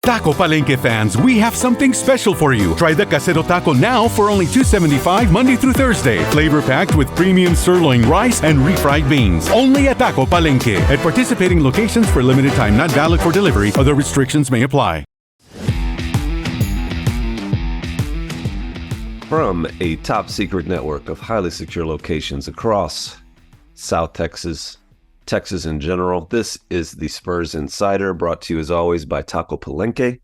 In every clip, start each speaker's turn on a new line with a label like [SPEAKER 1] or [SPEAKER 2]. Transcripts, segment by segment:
[SPEAKER 1] Taco Palenque fans, we have something special for you. Try the Casero Taco now for only $2.75 Monday through Thursday. Flavor packed with premium sirloin rice and refried beans. Only at Taco Palenque. At participating locations for limited time, not valid for delivery. Other restrictions may apply.
[SPEAKER 2] From a top secret network of highly secure locations across South Texas, Texas in general, this is the Spurs Insider, brought to you as always by Taco Palenque.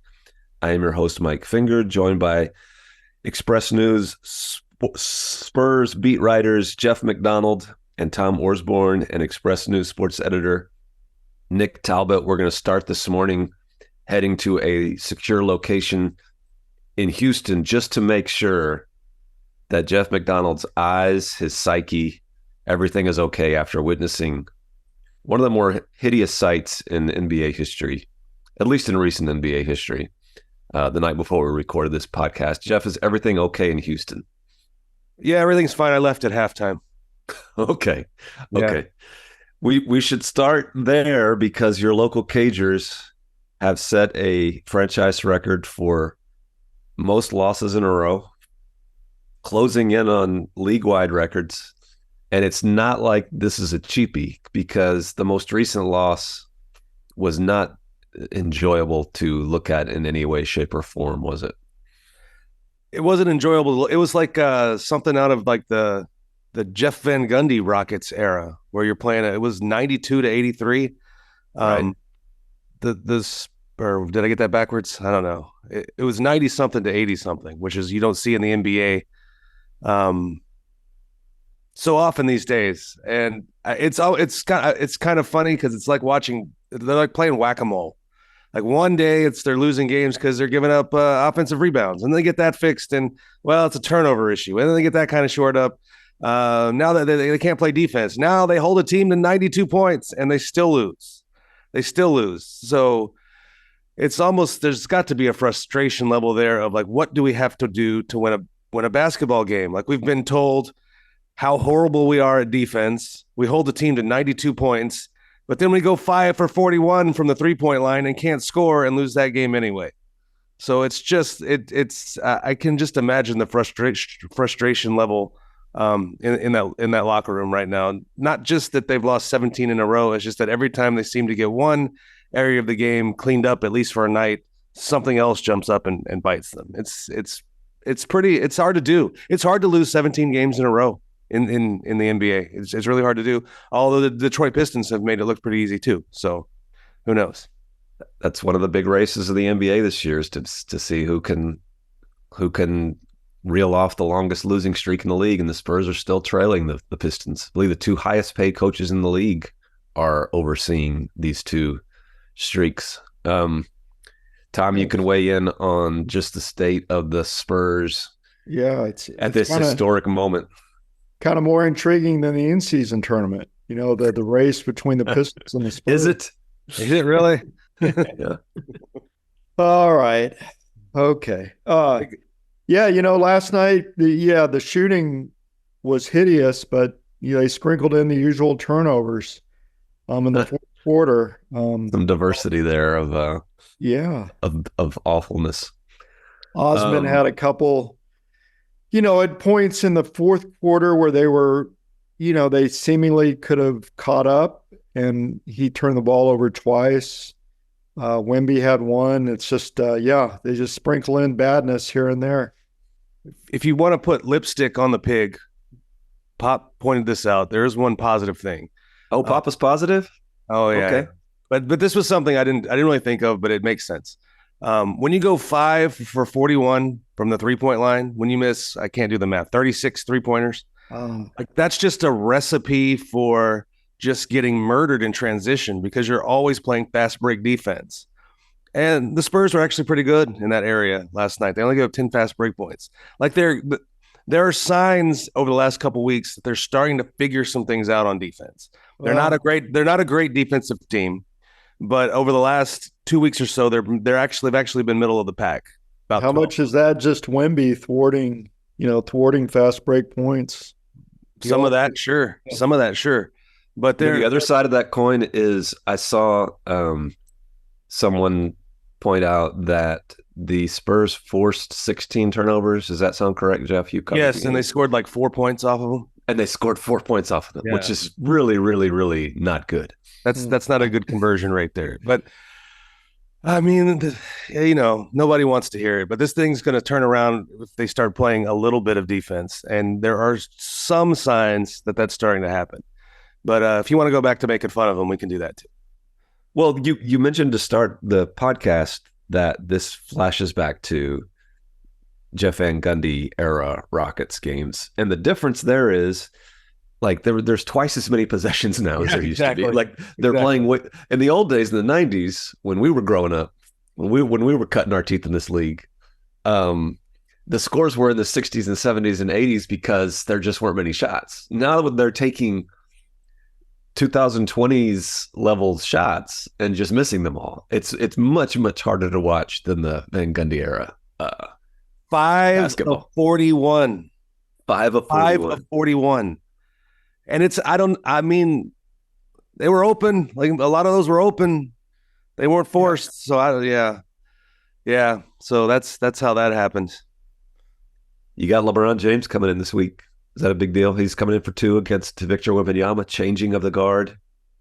[SPEAKER 2] I am your host, Mike Finger, joined by Express News Spurs beat writers Jeff McDonald and Tom Orsborn, and Express News sports editor Nick Talbot. We're going to start this morning heading to a secure location in Houston just to make sure that Jeff McDonald's eyes, his psyche, everything is okay after witnessing one of the more hideous sights in NBA history, at least in recent NBA history. The night before we recorded this podcast, Jeff, is everything okay in Houston?
[SPEAKER 3] Yeah, everything's fine. I left at halftime.
[SPEAKER 2] Okay.
[SPEAKER 3] Yeah.
[SPEAKER 2] We should start there because your local Cagers have set a franchise record for most losses in a row, closing in on league-wide records. And it's not like this is a cheapie, because the most recent loss was not enjoyable to look at in any way, shape, or form, was it?
[SPEAKER 3] It wasn't enjoyable. It was like something out of like the Jeff Van Gundy Rockets era, where you're playing. It was 92-83.
[SPEAKER 2] Right.
[SPEAKER 3] Or did I get that backwards? I don't know. It was 90 something to 80 something, which is you don't see in the NBA. So often these days, and it's kind of funny because it's like they're like playing whack-a-mole. Like one day they're losing games because they're giving up offensive rebounds, and they get that fixed, and well, it's a turnover issue, and then they get that kind of shored up. Now that they can't play defense, now they hold a team to 92 points and they still lose. So it's almost, there's got to be a frustration level there of like, what do we have to do to win a basketball game? Like, we've been told how horrible we are at defense. We hold the team to 92 points, but then we go 5 for 41 from the 3-point line and can't score and lose that game anyway. So it's just, I can just imagine the frustration level in that locker room right now. Not just that they've lost 17 in a row. It's just that every time they seem to get one area of the game cleaned up, at least for a night, something else jumps up and bites them. It's hard to do. It's hard to lose 17 games in a row in the NBA. It's really hard to do. Although the Detroit Pistons have made it look pretty easy too. So who knows?
[SPEAKER 2] That's one of the big races of the NBA this year, is to see who can reel off the longest losing streak in the league, and the Spurs are still trailing the Pistons. I believe the two highest paid coaches in the league are overseeing these two streaks. Tom, you can weigh in on just the state of the Spurs.
[SPEAKER 4] Yeah, it's
[SPEAKER 2] this historic moment.
[SPEAKER 4] Kind of more intriguing than the in-season tournament. You know, the race between the Pistons and the Spurs.
[SPEAKER 3] Is it really?
[SPEAKER 2] Yeah.
[SPEAKER 4] All right. Okay. Yeah, last night, the shooting was hideous, but they sprinkled in the usual turnovers in the fourth quarter.
[SPEAKER 2] Some diversity there of awfulness.
[SPEAKER 4] Osman had a couple, at points in the fourth quarter where they were, they seemingly could have caught up, and he turned the ball over twice. Wemby had one. It's just, they just sprinkle in badness here and there.
[SPEAKER 3] If you want to put lipstick on the pig, Pop pointed this out. There is one positive thing.
[SPEAKER 2] Oh, Pop is positive?
[SPEAKER 3] Oh, yeah.
[SPEAKER 2] Okay.
[SPEAKER 3] But this was something I didn't really think of, but it makes sense. When you go 5 for 41 from the 3-point line, when you miss, I can't do the math, 36 3-pointers, that's just a recipe for just getting murdered in transition, because you're always playing fast break defense. And the Spurs were actually pretty good in that area last night. They only gave up 10 fast break points. Like, there are signs over the last couple of weeks that they're starting to figure some things out on defense. They're not a great defensive team, but over the last 2 weeks or so, they've actually been middle of the pack.
[SPEAKER 4] How much is that just Wemby thwarting fast break points?
[SPEAKER 3] Some of that, sure. But
[SPEAKER 2] the other side of that coin is, I saw someone point out that the Spurs forced 16 turnovers. Does that sound correct, Jeff?
[SPEAKER 3] Yes, and they scored like 4 points off of them.
[SPEAKER 2] And they scored 4 points off of them, which is really, really, really not good.
[SPEAKER 3] That's not a good conversion rate there. But I mean, nobody wants to hear it. But this thing's going to turn around if they start playing a little bit of defense, and there are some signs that that's starting to happen. But if you want to go back to making fun of them, we can do that too.
[SPEAKER 2] Well, you mentioned to start the podcast that this flashes back to Jeff Van Gundy era Rockets games. And the difference there is, like, there's twice as many possessions now as there used to be. Like, they're playing in the old days, in the 90s, when we were growing up, when we were cutting our teeth in this league, the scores were in the 60s and 70s and 80s because there just weren't many shots. Now they're taking 2020s level shots and just missing them all. It's much, much harder to watch than the Van Gundy era.
[SPEAKER 3] 5 of 41.
[SPEAKER 2] 5 of
[SPEAKER 3] 41. And they were open. Like, a lot of those were open. They weren't forced. So yeah. So that's how that happened.
[SPEAKER 2] You got LeBron James coming in this week. Is that a big deal? He's coming in for 2 against Victor Wembanyama, changing of the guard.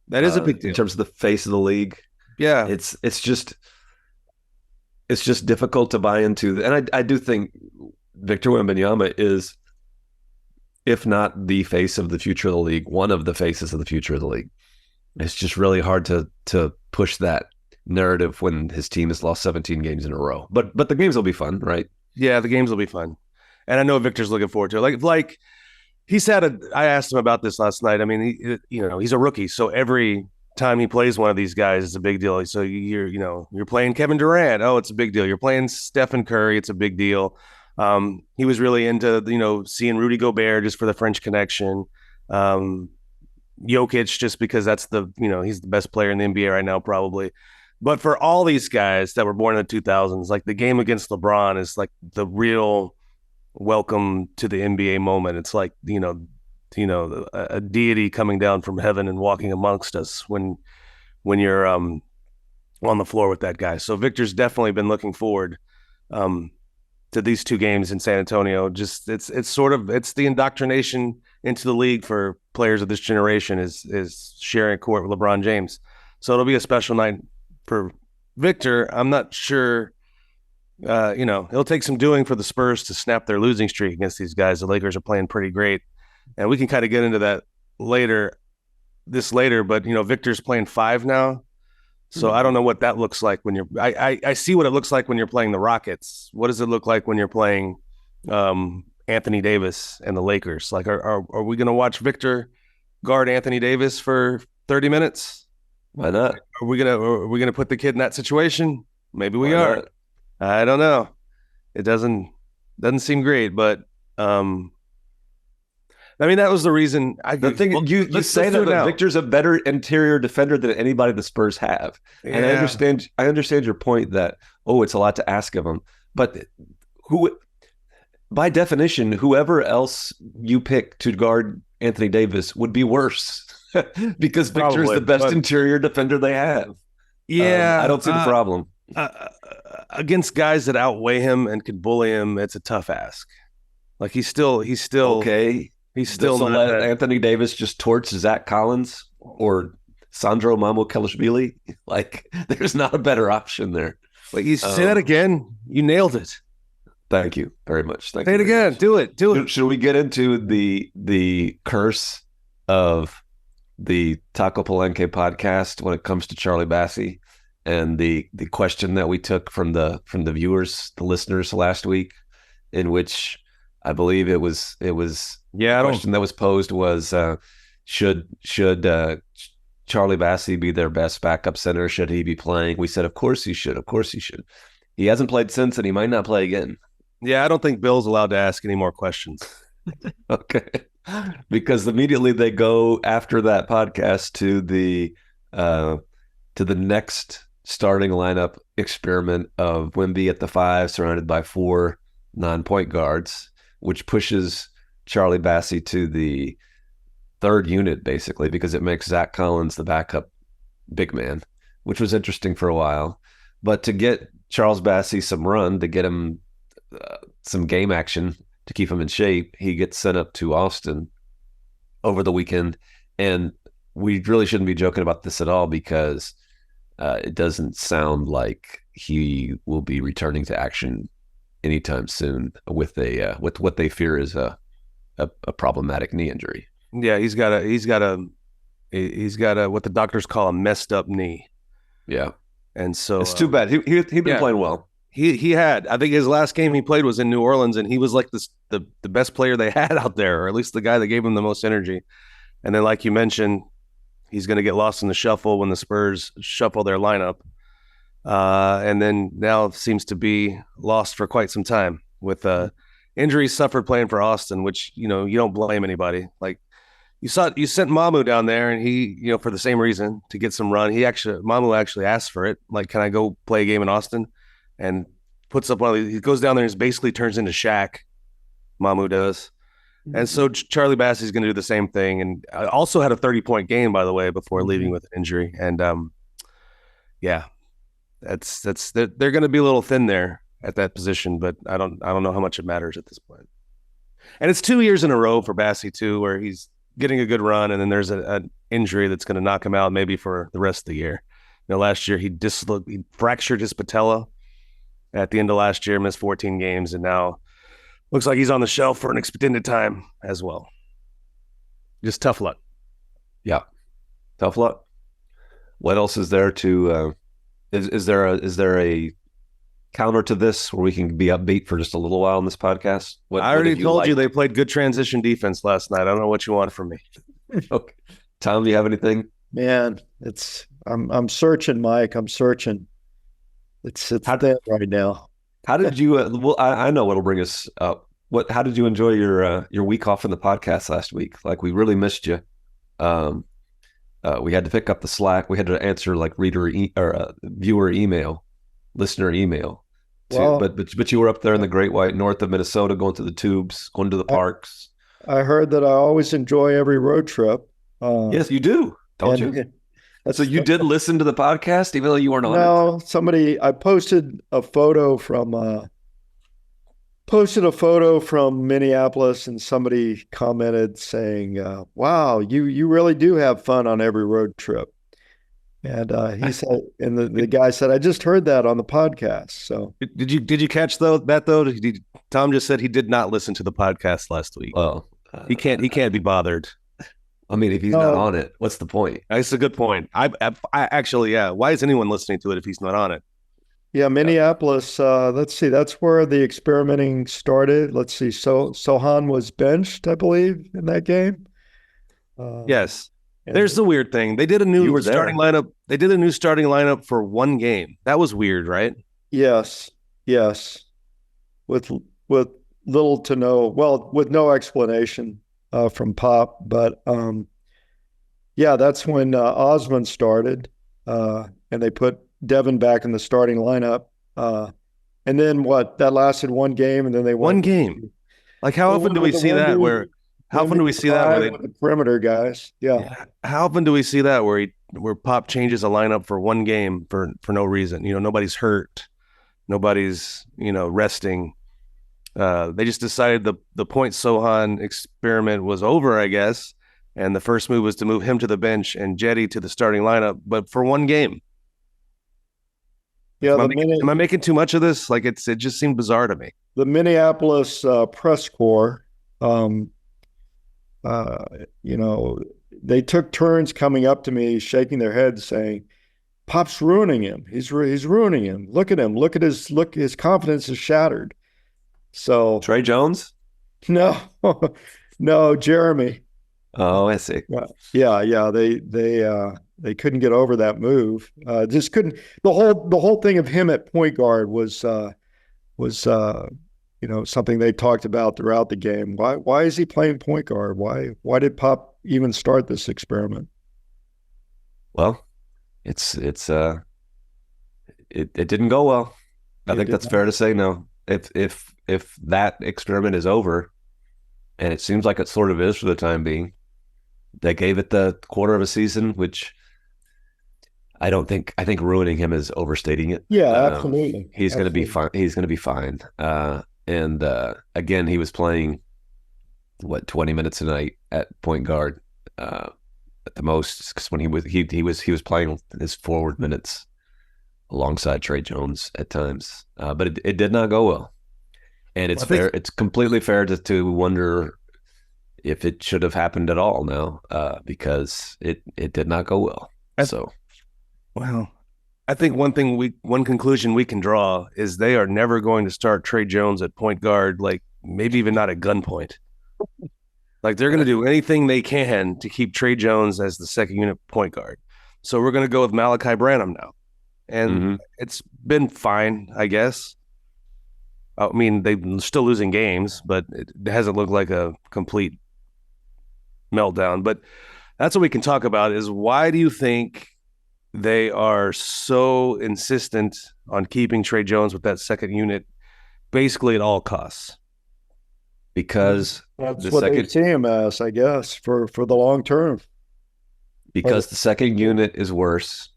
[SPEAKER 3] That is a big deal
[SPEAKER 2] in terms of the face of the league.
[SPEAKER 3] Yeah,
[SPEAKER 2] it's just difficult to buy into. And I do think Victor Wembanyama is, if not the face of the future of the league, one of the faces of the future of the league. It's just really hard to push that narrative when his team has lost 17 games in a row. But the games will be fun, right?
[SPEAKER 3] Yeah, the games will be fun. And I know Victor's looking forward to it. Like he said, I asked him about this last night. I mean, he's a rookie, so every time he plays one of these guys, it's a big deal. So you're playing Kevin Durant. Oh, it's a big deal. You're playing Stephen Curry. It's a big deal. He was really into, seeing Rudy Gobert just for the French connection. Jokic, just because that's he's the best player in the NBA right now, probably. But for all these guys that were born in the 2000s, like, the game against LeBron is like the real welcome to the NBA moment. It's like, a deity coming down from heaven and walking amongst us when you're on the floor with that guy. So Victor's definitely been looking forward to these 2 games in San Antonio. Just it's the indoctrination into the league for players of this generation is sharing court with LeBron James. So it'll be a special night for Victor. I'm not sure. It'll take some doing for the Spurs to snap their losing streak against these guys. The Lakers are playing pretty great, and we can kind of get into that later. But Victor's playing 5 now, so I don't know what that looks like when you're. I see what it looks like when you're playing the Rockets. What does it look like when you're playing Anthony Davis and the Lakers? Like, are we going to watch Victor guard Anthony Davis for 30 minutes?
[SPEAKER 2] Why not?
[SPEAKER 3] Are we gonna put the kid in that situation? Maybe we are. Not? I don't know. It doesn't seem great, but that was the reason.
[SPEAKER 2] You say that Victor's a better interior defender than anybody the Spurs have, and I understand your point that it's a lot to ask of him, but by definition, whoever else you pick to guard Anthony Davis would be worse because Victor is the best interior defender they have.
[SPEAKER 3] Yeah,
[SPEAKER 2] I don't see the problem.
[SPEAKER 3] Against guys that outweigh him and could bully him, it's a tough ask. Like, he's still
[SPEAKER 2] okay. He's still not let Anthony Davis just torch Zach Collins or Sandro Mamukelashvili. Like, there's not a better option there.
[SPEAKER 3] Wait, you say that again? You nailed it.
[SPEAKER 2] Thank you very much. Say
[SPEAKER 3] it again. Do it.
[SPEAKER 2] Should we get into the curse of the Taco Palenque podcast when it comes to Charlie Bassey and the question that we took from the viewers, the listeners last week, in which I believe it was the question that was posed was should Charlie Bassey be their best backup center? Should he be playing? We said, of course he should. Of course he should. He hasn't played since, and he might not play again.
[SPEAKER 3] Yeah, I don't think Bill's allowed to ask any more questions.
[SPEAKER 2] Okay. Because immediately they go after that podcast to the next starting lineup experiment of Wemby at the 5, surrounded by 4 non-point guards, which pushes Charlie Bassey to the 3rd unit, basically, because it makes Zach Collins the backup big man, which was interesting for a while. But to get Charles Bassey some run, to get him some game action, to keep him in shape, he gets sent up to Austin over the weekend. And we really shouldn't be joking about this at all, because it doesn't sound like he will be returning to action anytime soon with with what they fear is a problematic knee injury.
[SPEAKER 3] Yeah, he's got a what the doctors call a messed up knee.
[SPEAKER 2] Yeah,
[SPEAKER 3] and so
[SPEAKER 2] it's too bad. He'd been playing well.
[SPEAKER 3] He had, I think his last game he played was in New Orleans, and he was like the best player they had out there, or at least the guy that gave him the most energy. And then, like you mentioned, he's going to get lost in the shuffle when the Spurs shuffle their lineup. And then now seems to be lost for quite some time with injuries suffered playing for Austin, which, you don't blame anybody. Like you sent Mamu down there, and he, for the same reason, to get some run. Mamu actually asked for it. Like, can I go play a game in Austin? And puts up one of these. He goes down there and basically turns into Shaq. Mamu does. And so Charlie Bassey's going to do the same thing. And I also had a 30-point game, by the way, before leaving with an injury. And yeah, they're going to be a little thin there at that position, but I don't know how much it matters at this point. And it's 2 years in a row for Bassey too, where he's getting a good run, and then there's an injury that's going to knock him out maybe for the rest of the year. Last year he fractured his patella at the end of last year, missed 14 games, and now looks like he's on the shelf for an extended time as well. Just tough luck.
[SPEAKER 2] Yeah, tough luck. What else is there to? Is there a counter to this where we can be upbeat for just a little while in this podcast?
[SPEAKER 3] I already told you they played good transition defense last night. I don't know what you want from me.
[SPEAKER 2] Okay, Tom, do you have anything?
[SPEAKER 4] Man, I'm searching, Mike. I'm searching. It's there right now.
[SPEAKER 2] How did you? Well, I know what'll bring us up. How did you enjoy your week off in the podcast last week? Like, we really missed you. We had to pick up the slack. We had to answer like viewer email, listener email. But you were up there in the Great White North of Minnesota, going to the tubes, going to the parks.
[SPEAKER 4] I heard that I always enjoy every road trip.
[SPEAKER 2] Yes, you do, don't you? So you did listen to the podcast, even though you weren't on it?
[SPEAKER 4] I posted a photo from Minneapolis, and somebody commented saying, wow, you really do have fun on every road trip. And he said, and the guy said, I just heard that on the podcast. So
[SPEAKER 3] did you catch that though? Tom just said he did not listen to the podcast last week.
[SPEAKER 2] Oh,
[SPEAKER 3] he can't be bothered.
[SPEAKER 2] I mean, if he's not on it, what's the point?
[SPEAKER 3] That's a good point. I actually, yeah. Why is anyone listening to it if he's not on it?
[SPEAKER 4] Yeah, Minneapolis. Let's see. That's where the experimenting started. Let's see. Sohan was benched, I believe, in that game.
[SPEAKER 3] Yes. There's the weird thing. They did a new starting lineup. They did a new starting lineup for one game. That was weird, right?
[SPEAKER 4] Yes. With little to no, with no explanation from Pop, but yeah, that's when Osmond started, and they put Devin back in the starting lineup, and then that lasted one game, and then they won
[SPEAKER 3] one game. Like, how often do we see that? Where
[SPEAKER 4] the perimeter guys? Yeah.
[SPEAKER 3] How often do we see that where Pop changes a lineup for one game for no reason? Nobody's hurt, nobody's resting. They just decided the Point Sohan experiment was over, I guess, and the first move was to move him to the bench and Jetty to the starting lineup, but for one game.
[SPEAKER 4] Yeah,
[SPEAKER 3] am I making too much of this? Like, it just seemed bizarre to me.
[SPEAKER 4] The Minneapolis press corps, they took turns coming up to me, shaking their heads, saying, "Pop's ruining him. He's ruining him. Look at him. Look at his confidence is shattered." So
[SPEAKER 2] Trey Jones?
[SPEAKER 4] No, Jeremy.
[SPEAKER 2] Oh, I see.
[SPEAKER 4] Yeah. They couldn't get over that move. Just couldn't. The whole thing of him at point guard was something they talked about throughout the game. Why is he playing point guard? Why did Pop even start this experiment?
[SPEAKER 2] Well, it didn't go well. I think that's fair to say. No, if that experiment is over, and it seems like it sort of is for the time being, they gave it the quarter of a season, which I think ruining him is overstating it.
[SPEAKER 4] Yeah, absolutely.
[SPEAKER 2] He's going to be fine. He's going to be fine. And again, he was playing 20 minutes a night at point guard at the most, because when he was playing his forward minutes alongside Trey Jones at times, but it did not go well. And it's fair. It's completely fair to wonder if it should have happened at all now, because it did not go well.
[SPEAKER 3] Well, I think one conclusion we can draw is they are never going to start Trey Jones at point guard, like maybe even not at gunpoint. Like they're going to do anything they can to keep Trey Jones as the second unit point guard. So we're going to go with Malachi Branham now. And it's been fine, I guess. I mean, they're still losing games, but it hasn't looked like a complete meltdown. But that's what we can talk about is why do you think they are so insistent on keeping Trey Jones with that second unit basically at all costs?
[SPEAKER 2] Because
[SPEAKER 4] that's what they see him as, I guess, for the long term.
[SPEAKER 2] Because the second unit is worse.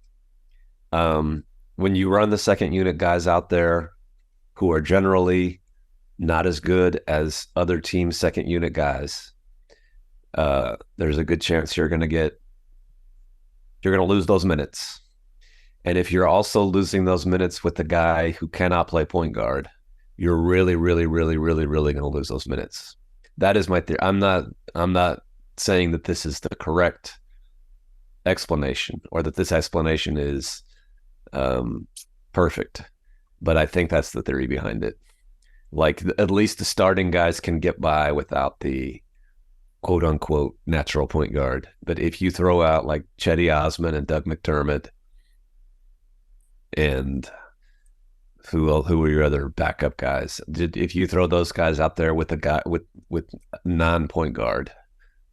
[SPEAKER 2] When you run the second unit guys out there who are generally not as good as other teams' second unit guys, there's a good chance you're going to lose those minutes. And if you're also losing those minutes with the guy who cannot play point guard, you're really, really, really, really, really going to lose those minutes. That is my theory. I'm not saying that this is the correct explanation or that this explanation is perfect, but I think that's the theory behind it. Like at least the starting guys can get by without the quote unquote natural point guard. But if you throw out like Chetty Osman and Doug McDermott and who are your other backup guys? If you throw those guys out there with a guy with non-point guard,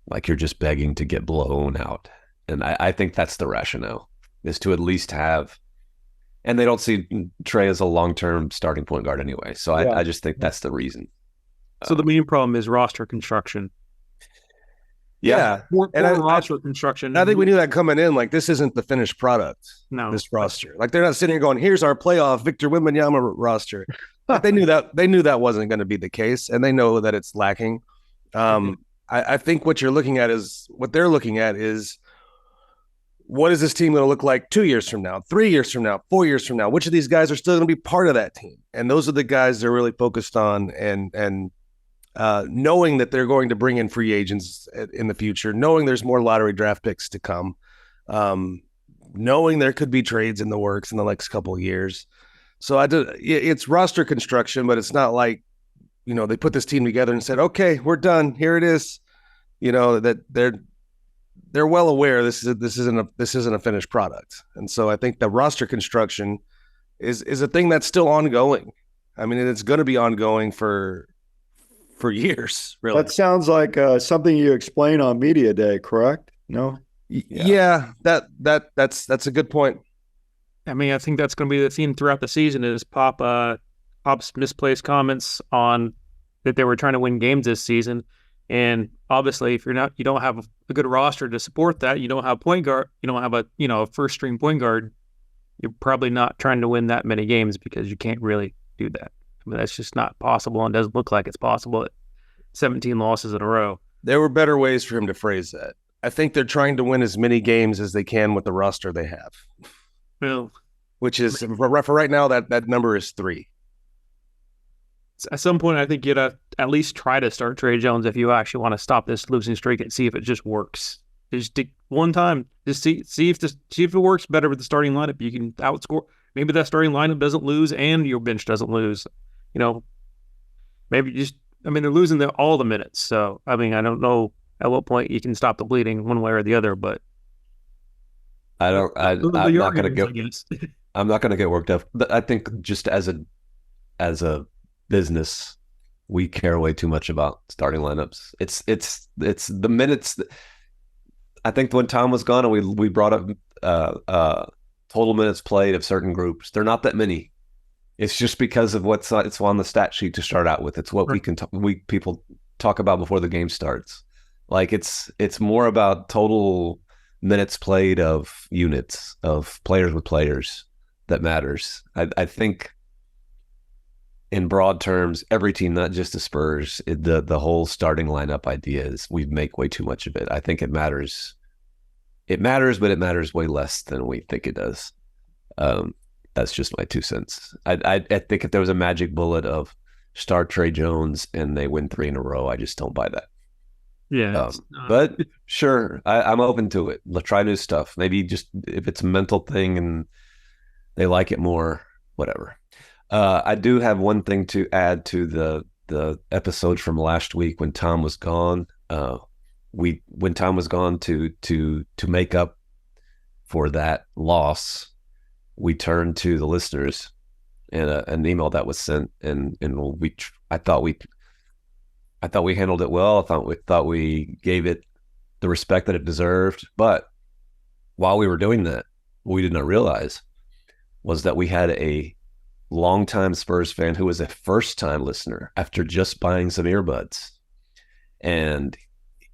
[SPEAKER 2] like you're just begging to get blown out. And I think that's the rationale, is to at least have, and they don't see Trey as a long-term starting point guard anyway. So I just think that's the reason.
[SPEAKER 5] So the main problem is roster construction.
[SPEAKER 3] Yeah.
[SPEAKER 5] Roster construction.
[SPEAKER 3] I think we knew that coming in. Like, this isn't the finished product.
[SPEAKER 5] No.
[SPEAKER 3] This roster. Like, they're not sitting here going, here's our playoff Victor Wembanyama roster. Like, they knew that wasn't going to be the case, and they know that it's lacking. I think what they're looking at is what is this team going to look like 2 years from now, 3 years from now, 4 years from now? Which of these guys are still going to be part of that team? And those are the guys they're really focused on, and knowing that they're going to bring in free agents in the future, knowing there's more lottery draft picks to come, knowing there could be trades in the works in the next couple of years. So it's roster construction, but it's not like, they put this team together and said, okay, we're done. Here it is. That they're well aware this isn't a finished product. And so I think the roster construction is a thing that's still ongoing. I mean, it's going to be ongoing for years, really.
[SPEAKER 4] That sounds like something you explain on Media Day, correct? No?
[SPEAKER 3] Yeah, that's a good point.
[SPEAKER 5] I mean, I think that's going to be the theme throughout the season is Pop's misplaced comments on that they were trying to win games this season. And obviously, if you don't have a good roster to support that, you don't have point guard, you don't have a first string point guard, you're probably not trying to win that many games because you can't really do that. I mean, that's just not possible, and doesn't look like it's possible at 17 losses in a row. There
[SPEAKER 3] were better ways for him to phrase that. I think they're trying to win as many games as they can with the roster they have.
[SPEAKER 5] Well,
[SPEAKER 3] which is, for right now, that number is 3.
[SPEAKER 5] At some point, I think you'd at least try to start Trey Jones if you actually want to stop this losing streak and see if it just works. Just one time, just see if it works better with the starting lineup. You can outscore. Maybe that starting lineup doesn't lose and your bench doesn't lose. Maybe they're losing all the minutes. So, I mean, I don't know at what point you can stop the bleeding one way or the other, but
[SPEAKER 2] I'm not going to get worked up. I think just as a business, we care way too much about starting lineups. It's the minutes. I think when Tom was gone and we brought up total minutes played of certain groups, they're not that many. It's just because of it's on the stat sheet to start out with. It's what people talk about before the game starts. Like it's more about total minutes played of units of players with players that matters. I think in broad terms, every team, not just the Spurs, the whole starting lineup idea is we make way too much of it. I think it matters. It matters, but it matters way less than we think it does. That's just my 2 cents. I think if there was a magic bullet of start Trey Jones and they win 3 in a row, I just don't buy that.
[SPEAKER 5] Yeah.
[SPEAKER 2] But sure, I'm open to it. Let's try new stuff. Maybe just if it's a mental thing and they like it more, whatever. I do have one thing to add to the episode from last week when Tom was gone. When Tom was gone to make up for that loss, we turned to the listeners and an email that was sent, and I thought we handled it well. I thought we gave it the respect that it deserved. But while we were doing that, what we did not realize was that we had a longtime Spurs fan who was a first-time listener after just buying some earbuds. And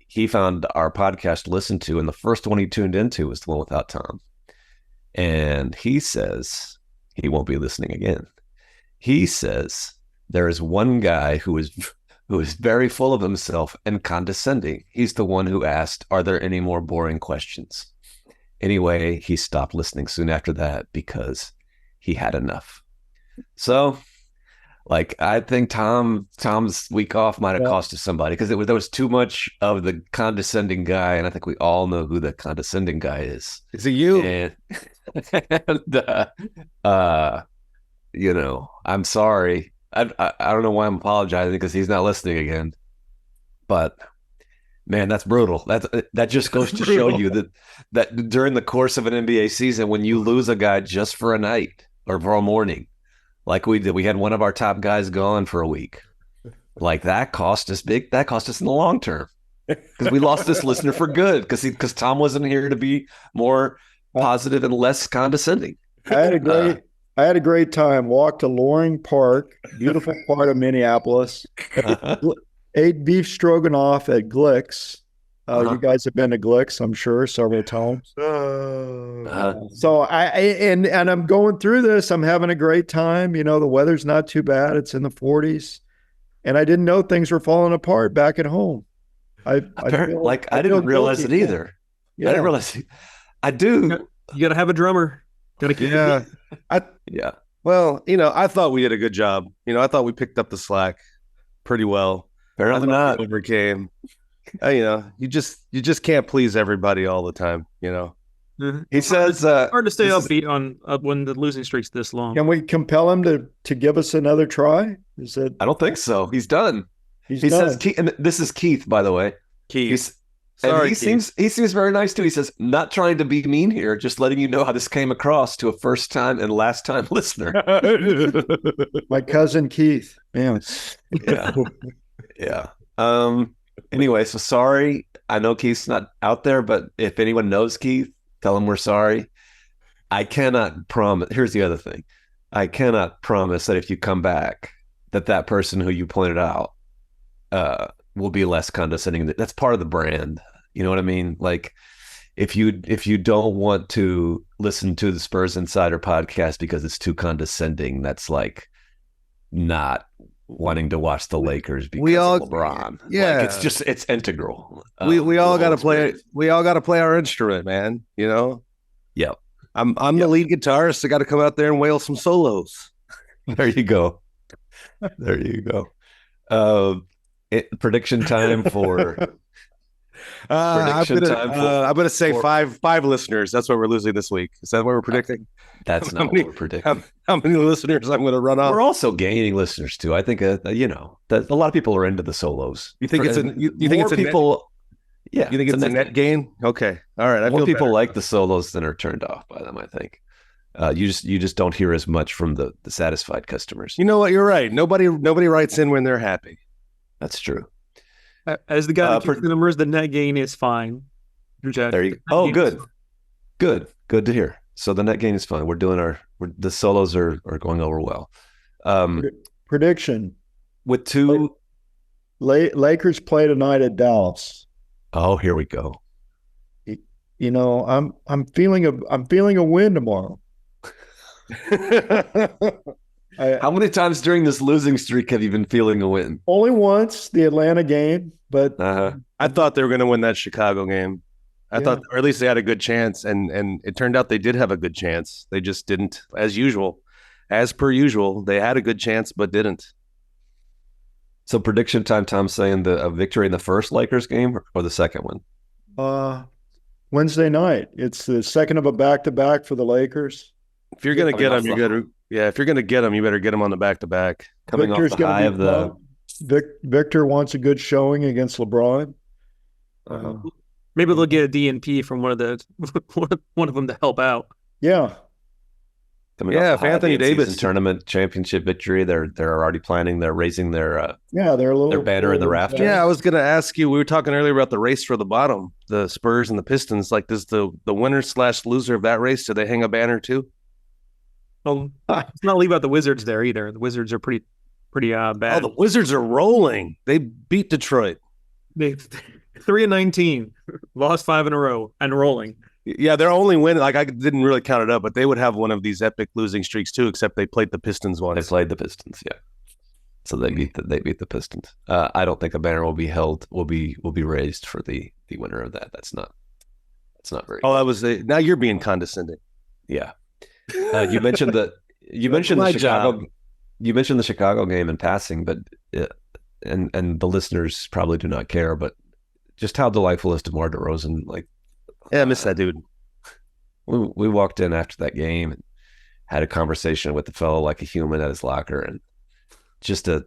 [SPEAKER 2] he found our podcast to listen to, and the first one he tuned into was the one without Tom. And he says he won't be listening again. He says there is one guy who is very full of himself and condescending. He's the one who asked, "Are there any more boring questions?" Anyway, he stopped listening soon after that because he had enough. So, I think Tom's week off might have cost us somebody because there was too much of the condescending guy, and I think we all know who the condescending guy is.
[SPEAKER 3] Is it you?
[SPEAKER 2] And I'm sorry. I don't know why I'm apologizing because he's not listening again. But man, that's brutal. That just goes to show you that during the course of an NBA season, when you lose a guy just for a night or for a morning, like we did, we had one of our top guys gone for a week. That cost us big. That cost us in the long term because we lost this listener for good because Tom wasn't here to be more positive and less condescending.
[SPEAKER 4] I had a great time. Walked to Loring Park, beautiful part of Minneapolis. Ate beef stroganoff at Glick's. You guys have been to Glick's, I'm sure, several times. So I'm going through this. I'm having a great time. The weather's not too bad. It's in the 40s, and I didn't know things were falling apart back at home. I
[SPEAKER 2] didn't realize it either. Yeah. I didn't realize it. I do.
[SPEAKER 5] You got to have a drummer. Got to keep
[SPEAKER 3] Yeah. Well, I thought we did a good job. I thought we picked up the slack pretty well.
[SPEAKER 2] Apparently not.
[SPEAKER 3] Overcame. You just can't please everybody all the time.
[SPEAKER 5] Mm-hmm.
[SPEAKER 2] He says
[SPEAKER 5] hard to stay upbeat on when the losing streak's this long.
[SPEAKER 4] Can we compel him to give us another try?
[SPEAKER 2] I don't think so. He's done.
[SPEAKER 4] He
[SPEAKER 2] says, and this is Keith, by the way.
[SPEAKER 3] Keith.
[SPEAKER 2] He seems very nice too. He says, not trying to be mean here, just letting you know how this came across to a first time and last time listener.
[SPEAKER 4] My cousin Keith. Man.
[SPEAKER 2] Yeah. Anyway, so sorry. I know Keith's not out there, but if anyone knows Keith, tell him we're sorry. I cannot promise. Here's the other thing. I cannot promise that if you come back, that person who you pointed out will be less condescending. That's part of the brand. You know what I mean? If you don't want to listen to the Spurs Insider podcast because it's too condescending, that's not wanting to watch the Lakers because of LeBron.
[SPEAKER 3] Yeah,
[SPEAKER 2] it's integral.
[SPEAKER 3] We all got to play. We all got to play our instrument, man.
[SPEAKER 2] Yep.
[SPEAKER 3] I'm the lead guitarist. I got to come out there and wail some solos.
[SPEAKER 2] There you go. Prediction time for.
[SPEAKER 3] I'm gonna say five listeners. That's what we're losing this week. Is that what we're predicting?
[SPEAKER 2] That's not what we're predicting.
[SPEAKER 3] How many listeners I'm going to run off?
[SPEAKER 2] We're also gaining listeners too. I think that a lot of people are into the solos.
[SPEAKER 3] You think it's people?
[SPEAKER 2] Yeah.
[SPEAKER 3] You think it's a net gain? Okay. All right.
[SPEAKER 2] More people like the solos than are turned off by them, I think. You just don't hear as much from the satisfied customers.
[SPEAKER 3] You know what? You're right. Nobody writes in when they're happy.
[SPEAKER 2] That's true.
[SPEAKER 5] As the guy that keeps the numbers, the net gain is fine.
[SPEAKER 2] There you go. Oh, good to hear. So the net gain is fine. We're doing the solos are going over well.
[SPEAKER 4] Prediction
[SPEAKER 2] with two
[SPEAKER 4] Lakers play tonight at Dallas.
[SPEAKER 2] Oh, here we go.
[SPEAKER 4] I'm feeling a win tomorrow.
[SPEAKER 2] How many times during this losing streak have you been feeling a win?
[SPEAKER 4] Only once, the Atlanta game, but
[SPEAKER 3] I thought they were going to win that Chicago game. I thought, or at least they had a good chance, and it turned out they did have a good chance. They just didn't, as per usual. They had a good chance, but didn't.
[SPEAKER 2] So prediction time. Tom's saying a victory in the first Lakers game or the second one.
[SPEAKER 4] Wednesday night. It's the second of a back-to-back for the Lakers.
[SPEAKER 3] If you're going to get them, you got to. Yeah, if you're going to get them, you better get them on the back-to-back.
[SPEAKER 2] Coming off the high of the.
[SPEAKER 4] Victor wants a good showing against LeBron.
[SPEAKER 5] Maybe they'll get a DNP from one of them to help out.
[SPEAKER 4] Yeah.
[SPEAKER 3] If Anthony Davis
[SPEAKER 2] tournament championship victory, they're already planning. They're raising their their banner in the rafters.
[SPEAKER 3] Yeah, I was going to ask you. We were talking earlier about the race for the bottom, the Spurs and the Pistons. Like, does the winner/loser of that race, do they hang a banner too?
[SPEAKER 5] Well, let's not leave out the Wizards there either. The Wizards are pretty bad.
[SPEAKER 3] Oh, the Wizards are rolling. They beat Detroit.
[SPEAKER 5] They 3-19, lost 5 in a row, and rolling.
[SPEAKER 3] Yeah, they're only winning. Like, I didn't really count it up, but they would have one of these epic losing streaks too. Except they played the Pistons once.
[SPEAKER 2] They played the Pistons, yeah. So they beat the Pistons. I don't think a banner will be raised for the winner of that. That's not very.
[SPEAKER 3] Oh, that was now you're being condescending.
[SPEAKER 2] Yeah. You mentioned the Chicago. You mentioned the Chicago game in passing, but and the listeners probably do not care. But just how delightful is DeMar DeRozan? Like,
[SPEAKER 3] yeah, I miss that dude.
[SPEAKER 2] We walked in after that game and had a conversation with the fellow like a human at his locker, and just a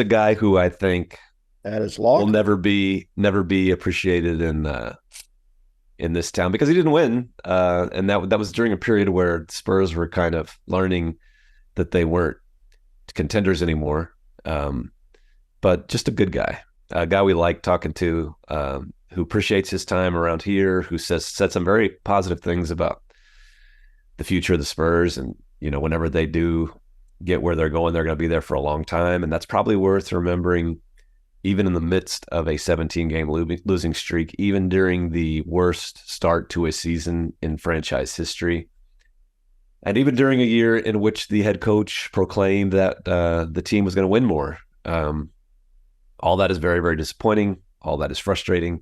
[SPEAKER 2] guy who I think
[SPEAKER 4] at his locker
[SPEAKER 2] will never be appreciated in this town because he didn't win, and that was during a period where the Spurs were kind of learning that they weren't contenders anymore. But just a good guy, a guy we like talking to, who appreciates his time around here, who said some very positive things about the future of the Spurs, and whenever they do get where they're going, they're going to be there for a long time, and that's probably worth remembering. Even in the midst of a 17-game losing streak, even during the worst start to a season in franchise history, and even during a year in which the head coach proclaimed that the team was going to win more. All that is very, very disappointing. All that is frustrating.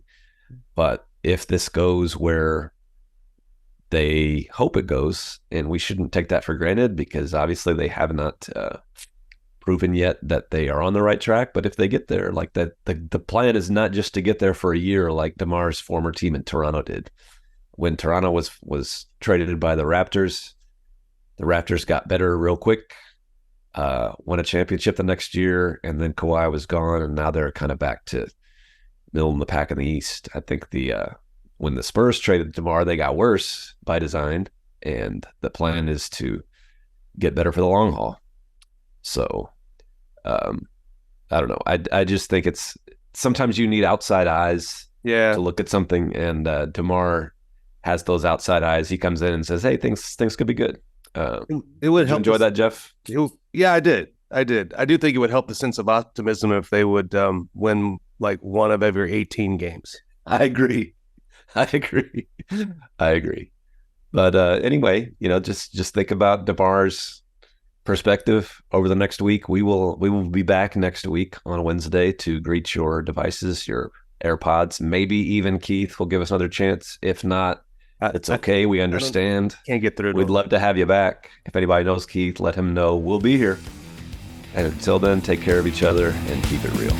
[SPEAKER 2] But if this goes where they hope it goes, and we shouldn't take that for granted because obviously they have not proven yet that they are on the right track. But if they get there, like that, the plan is not just to get there for a year like DeMar's former team in Toronto did. When Toronto was traded by the Raptors got better real quick, won a championship the next year, and then Kawhi was gone, and now they're kind of back to middle in the pack in the East. I think when the Spurs traded DeMar, they got worse by design, and the plan is to get better for the long haul. So, I don't know. I just think it's sometimes you need outside eyes to look at something, and DeMar has those outside eyes. He comes in and says, "Hey, things could be good."
[SPEAKER 3] It would help.
[SPEAKER 2] Enjoy that, Jeff?
[SPEAKER 3] Yeah, I did. I do think it would help the sense of optimism if they would win like one of every 18 games.
[SPEAKER 2] I agree. But anyway, just think about DeMar's perspective over the next week. We will be back next week on Wednesday to greet your devices, your AirPods. Maybe even Keith will give us another chance. If not, it's okay. We understand.
[SPEAKER 3] Can't get through.
[SPEAKER 2] We'd love to have you back. If anybody knows Keith, let him know. We'll be here. And until then, take care of each other and keep it real.